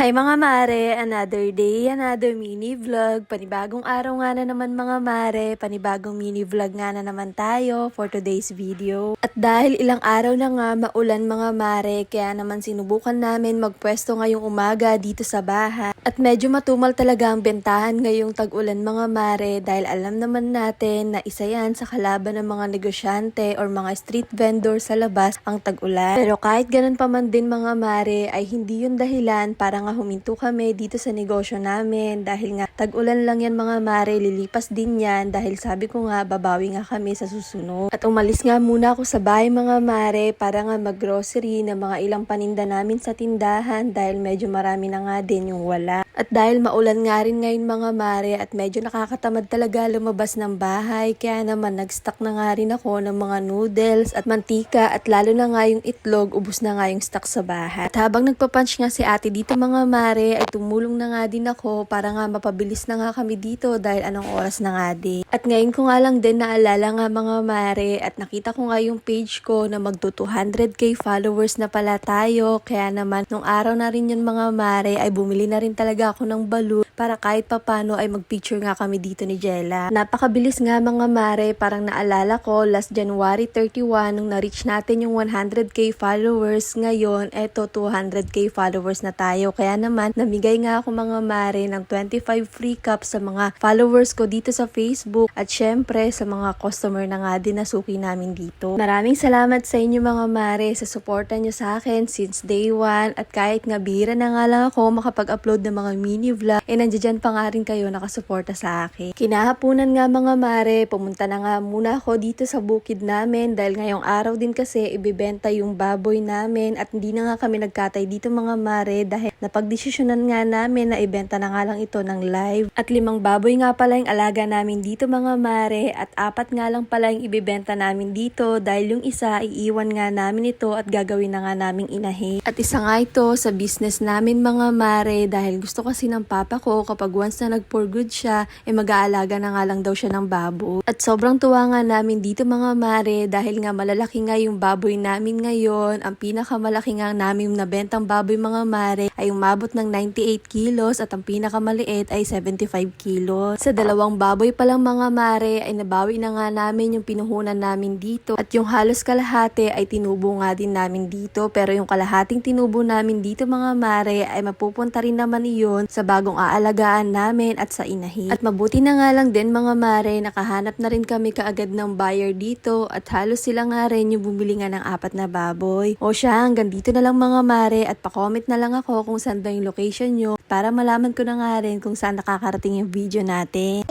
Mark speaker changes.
Speaker 1: Hi mga mare, another day, another mini vlog. Panibagong araw nga na naman mga mare, panibagong mini vlog nga na naman tayo for today's video. At dahil ilang araw na nga maulan mga mare, kaya naman sinubukan namin magpwesto ngayong umaga dito sa bahay. At medyo matumal talaga ang bentahan ngayong tag-ulan mga mare dahil alam naman natin na isa yan sa kalaban ng mga negosyante or mga street vendor sa labas ang tag-ulan. Pero kahit ganun pa man din mga mare ay hindi yun dahilan para nga huminto kami dito sa negosyo namin dahil nga tag-ulan lang yan mga mare, lilipas din yan dahil sabi ko nga babawi nga kami sa susunod. At umalis nga muna ako sa bahay mga mare para nga mag-grocery na mga ilang paninda namin sa tindahan dahil medyo marami na nga din yung wala. At dahil maulan nga rin ngayon mga mare at medyo nakakatamad talaga lumabas ng bahay kaya naman nag-stock na nga rin ako ng mga noodles at mantika at lalo na nga yung itlog, ubos na nga yung stock sa bahay. At habang nagpapunch nga si ate dito mga mare ay tumulong na nga din ako para nga mapabilis na nga kami dito dahil anong oras na nga din. At ngayon ko nga lang din naalala nga mga mare at nakita ko nga yung page ko na magto 200k followers na pala tayo kaya naman nung araw na rin yun mga mare ay bumili na rin talaga ako ng balloon para kahit papano ay magpicture nga kami dito ni Jella. Napakabilis nga mga mare, parang naalala ko last January 31 nung na-reach natin yung 100k followers, ngayon eto 200k followers na tayo. Kaya naman namigay nga ako mga mare ng 25 free cups sa mga followers ko dito sa Facebook at syempre sa mga customer na nga din na suki namin dito. Maraming salamat sa inyo mga mare sa suporta nyo sa akin since day 1 at kahit nga bihira na nga lang ako makapag-upload ng mga mini vlog, nandiyan pa nga rin kayo nakasuporta sa akin. Kinahapunan nga mga mare, pumunta na nga muna ako dito sa bukid namin dahil ngayong araw din kasi ibibenta yung baboy namin at hindi na nga kami nagkatay dito mga mare dahil napagdesisyonan nga namin na ibenta na nga lang ito ng live. At 5 baboy nga pala yung alaga namin dito mga mare at 4 nga lang pala yung ibibenta namin dito dahil yung isa iiwan nga namin ito at gagawin na nga naming inahe. At isa nga ito sa business namin mga mare dahil gusto kasi ng papa ko kapag once na nag-for good siya, mag-aalaga na nga lang daw siya ng baboy. At sobrang tuwa nga namin dito mga mare dahil nga malalaki nga yung baboy namin ngayon. Ang pinakamalaki nga namin nabentang baboy mga mare ay umabot ng 98 kilos at ang pinakamaliit ay 75 kilos. Sa 2 baboy pa lang mga mare ay nabawi na nga namin yung pinuhunan namin dito at yung halos kalahati ay tinubo nga din namin dito pero yung kalahating tinubo namin dito mga mare ay mapupunta rin naman iyon sa bagong aalagaan namin at sa inahin. At mabuti na nga lang din mga mare, nakahanap na rin kami kaagad ng buyer dito at halos sila nga rin yung bumili nga ng 4 na baboy. O siya, hanggang dito na lang mga mare at pa-comment na lang ako kung saan ba yung location nyo para malaman ko na nga rin kung saan nakakarating yung video natin.